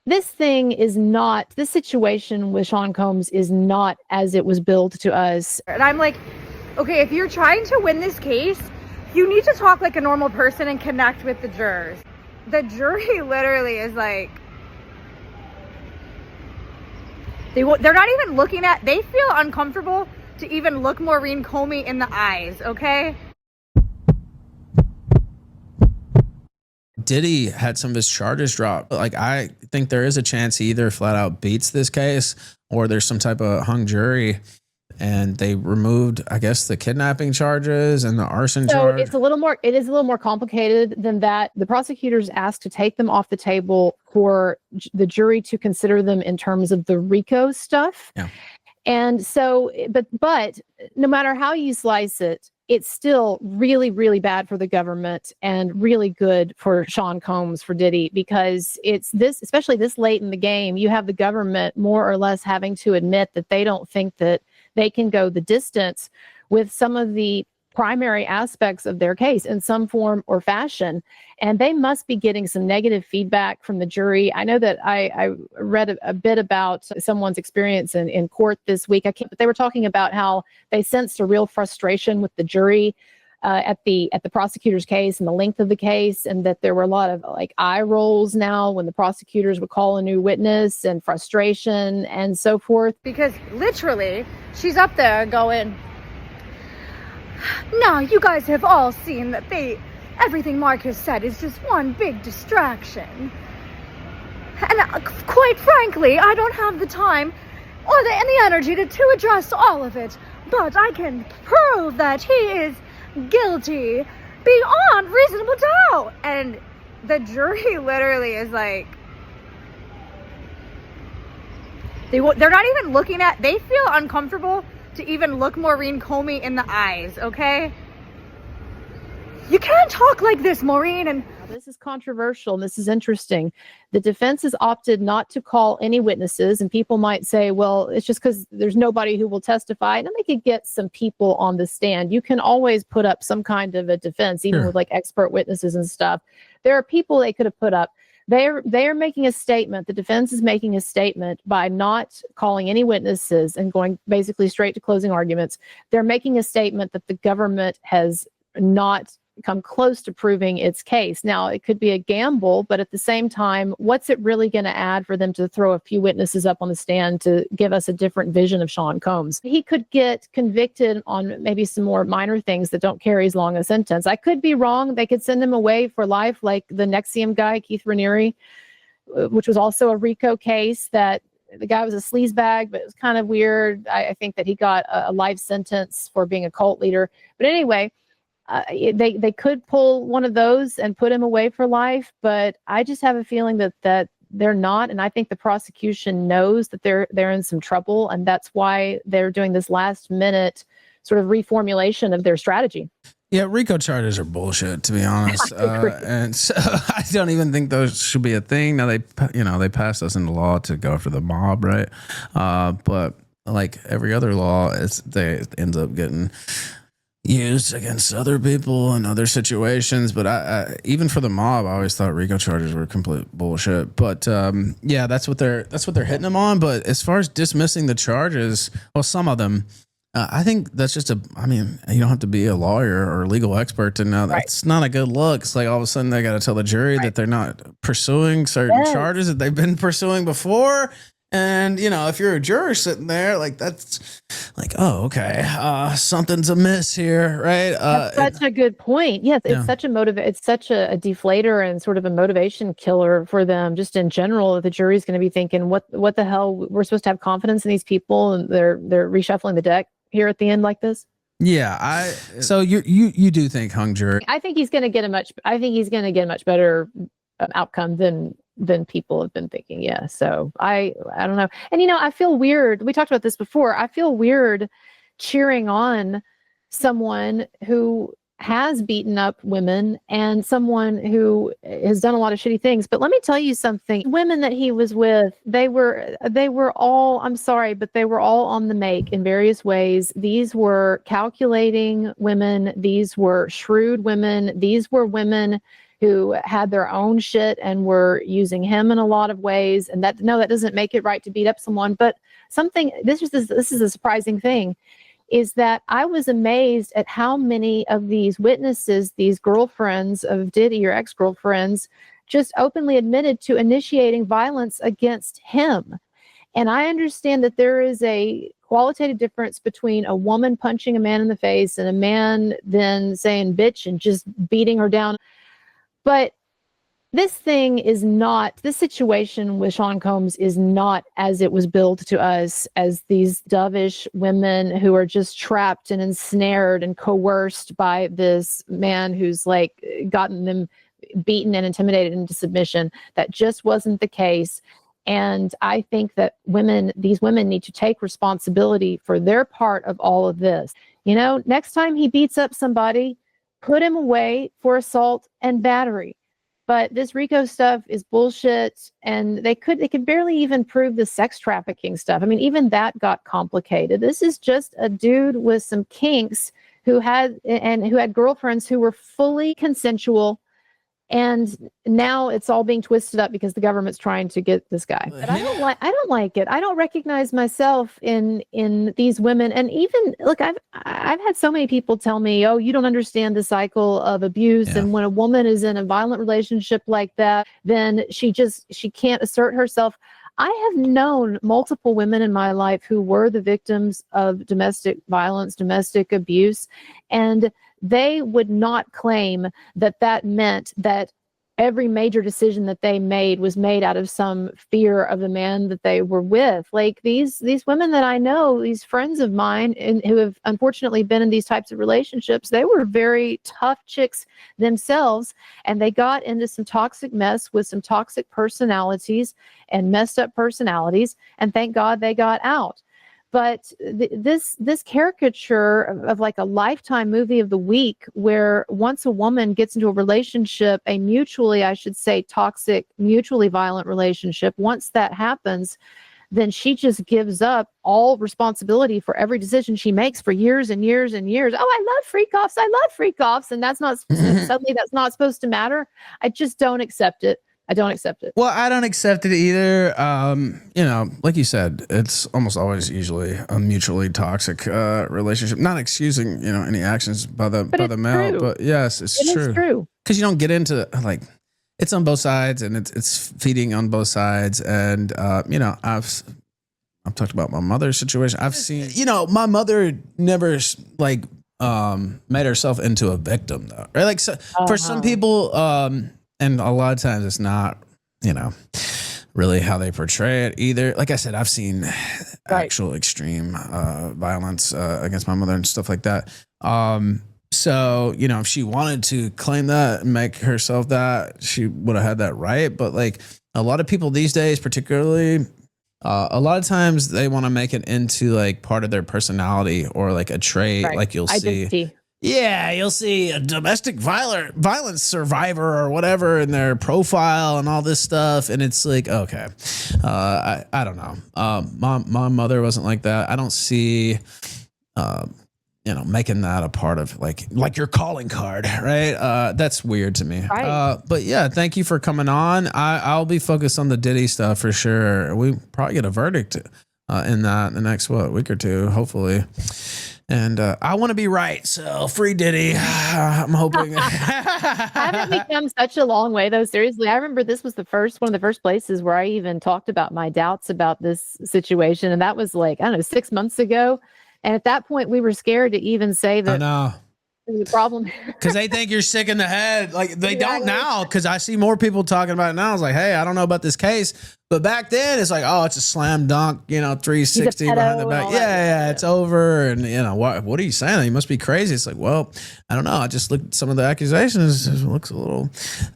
This situation with Sean Combs is not as it was billed to us. And I'm like, okay, if you're trying to win this case, you need to talk like a normal person and connect with the jurors. The jury literally is like, they're not even looking at, they feel uncomfortable to even look Maureen Comey in the eyes, okay? Diddy had some of his charges dropped. Like, I think there is a chance he either flat out beats this case or there's some type of hung jury and they removed, I guess, the kidnapping charges and the arson charge. So it is a little more complicated than that. The prosecutors asked to take them off the table for the jury to consider them in terms of the RICO stuff. Yeah. And so, but no matter how you slice it, it's still really, really bad for the government and really good for Sean Combs, for Diddy, because it's this, especially this late in the game, you have the government more or less having to admit that they don't think that they can go the distance with some of the primary aspects of their case in some form or fashion. And they must be getting some negative feedback from the jury. I know that I read a bit about someone's experience in court this week. But they were talking about how they sensed a real frustration with the jury at the prosecutor's case and the length of the case, and that there were a lot of like eye rolls now when the prosecutors would call a new witness, and frustration and so forth. Because literally, she's up there going, now you guys have all seen that everything Mark has said is just one big distraction. And quite frankly, I don't have the time or the energy to address all of it. But I can prove that he is guilty beyond reasonable doubt. And the jury literally is like, they're not even looking at, they feel uncomfortable to even look Maureen Comey in the eyes, okay? You can't talk like this, Maureen. And this is controversial, and this is interesting. The defense has opted not to call any witnesses, and people might say, well, it's just because there's nobody who will testify. And they could get some people on the stand. You can always put up some kind of a defense, even with like expert witnesses and stuff. There are people they could have put up. They are making a statement. The defense is making a statement by not calling any witnesses and going basically straight to closing arguments. They're making a statement that the government has not come close to proving its case. Now, it could be a gamble, but at the same time, what's it really going to add for them to throw a few witnesses up on the stand to give us a different vision of Sean Combs? He could get convicted on maybe some more minor things that don't carry as long a sentence. I could be wrong. They could send him away for life, like the Nexium guy, Keith Raniere, which was also a RICO case that the guy was a sleazebag, but it was kind of weird. I think that he got a life sentence for being a cult leader. But anyway, they could pull one of those and put him away for life, but I just have a feeling that they're not, and I think the prosecution knows that they're in some trouble, and that's why they're doing this last minute sort of reformulation of their strategy. Yeah, RICO charges are bullshit, to be honest, and so I don't even think those should be a thing. Now they passed us into law to go after the mob, right? But like every other law, they end up getting used against other people in other situations. But I even for the mob, I always thought RICO charges were complete bullshit. But yeah, that's what they're hitting them on. But as far as dismissing the charges, well, some of them, I think that's just I mean, you don't have to be a lawyer or a legal expert to know that's not a good look. It's like all of a sudden they got to tell the jury that they're not pursuing certain charges that they've been pursuing before. And, you know, if you're a juror sitting there, like, that's like, oh, okay, something's amiss here, right? That's such a good point. Yes, it's such a it's such a deflator and sort of a motivation killer for them, just in general. The jury's going to be thinking, what the hell? We're supposed to have confidence in these people, and they're reshuffling the deck here at the end like this. Yeah, so you do think hung jury? I think he's going to get a much better outcome than people have been thinking. Yeah. So I don't know. And, you know, I feel weird. We talked about this before. I feel weird cheering on someone who has beaten up women and someone who has done a lot of shitty things. But let me tell you something. Women that he was with, they were all, I'm sorry, but they were all on the make in various ways. These were calculating women. These were shrewd women. These were women who had their own shit and were using him in a lot of ways. And that doesn't make it right to beat up someone. But this is a surprising thing, is that I was amazed at how many of these witnesses, these girlfriends of Diddy or ex-girlfriends, just openly admitted to initiating violence against him. And I understand that there is a qualitative difference between a woman punching a man in the face and a man then saying bitch and just beating her down. But this situation with Sean Combs is not as it was billed to us as these dovish women who are just trapped and ensnared and coerced by this man who's like gotten them beaten and intimidated into submission. That just wasn't the case. And I think that these women need to take responsibility for their part of all of this. Next time he beats up somebody, put him away for assault and battery. But this RICO stuff is bullshit, and they could barely even prove the sex trafficking stuff. I mean, even that got complicated. This is just a dude with some kinks who had girlfriends who were fully consensual. And now it's all being twisted up because the government's trying to get this guy. But I don't like it. I don't recognize myself in these women. And even look, I've had so many people tell me, "Oh, you don't understand the cycle of abuse." Yeah. And when a woman is in a violent relationship like that, then she can't assert herself. I have known multiple women in my life who were the victims of domestic violence, domestic abuse, and they would not claim that meant that every major decision that they made was made out of some fear of the man that they were with. Like these women that I know, these friends of mine who have unfortunately been in these types of relationships, they were very tough chicks themselves, and they got into some toxic mess with some toxic personalities and messed up personalities, and thank God they got out. But this caricature of like a Lifetime movie of the week, where once a woman gets into a relationship, a mutually, I should say, toxic, mutually violent relationship, once that happens, then she just gives up all responsibility for every decision she makes for years and years and years. Oh, I love freak offs. And that's not suddenly that's not supposed to matter. I just don't accept it. I don't accept it. Well, I don't accept it either. Like you said, it's almost always usually a mutually toxic relationship. Not excusing, any actions by the male, true. But yes, it's true. Because you don't get into like it's on both sides, and it's feeding on both sides. And I've talked about my mother's situation. I've seen, my mother never like made herself into a victim though, right? Like for some people. And a lot of times it's not, really how they portray it either. Like I said, I've seen actual extreme violence against my mother and stuff like that. So, if she wanted to claim that and make herself that, she would have had that right. But like a lot of people these days, particularly, a lot of times they want to make it into like part of their personality or like a trait, like you'll see. Yeah, you'll see a domestic violence survivor or whatever in their profile and all this stuff. And it's like, okay, I don't know. My mother wasn't like that. I don't see, making that a part of like your calling card, right? That's weird to me. Right. But yeah, thank you for coming on. I'll be focused on the Diddy stuff for sure. We probably get a verdict in that in the next week or two, hopefully. And I want to be right, so free Diddy. I'm hoping. I haven't become such a long way, though. Seriously, I remember this was one of the first places where I even talked about my doubts about this situation, and that was like 6 months ago. And at that point, we were scared to even say that. I know. The problem because they think you're sick in the head. Like they don't now, because I see more people talking about it now. I was like, hey, I don't know about this case, but back then it's like, oh, it's a slam dunk, 360 behind the back. Yeah, it's over. And what are you saying? You must be crazy. It's like, well, I don't know. I just looked at some of the accusations. It looks a little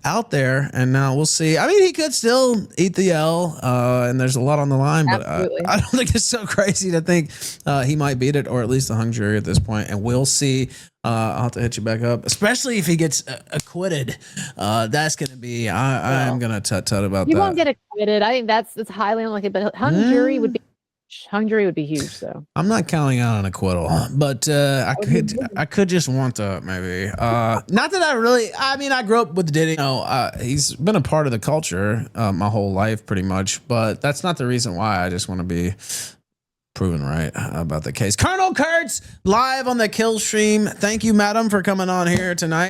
out there, and now we'll see. I mean, he could still eat the L, and there's a lot on the line, but I don't think it's so crazy to think he might beat it, or at least the hung jury at this point, and we'll see. I'll have to hit you back up, especially if he gets acquitted. That's going to be, I'm going to tut about that. You won't get acquitted. I think that's highly unlikely, but hung jury would be Hung jury would be huge, though. I'm not counting out an acquittal, but I could just want to maybe. Not that I mean, I grew up with Diddy. You know, he's been a part of the culture my whole life, pretty much. But that's not the reason why. I just want to be proven right about the case. Colonel Kurtz live on the Killstream. Thank you, madam, for coming on here tonight.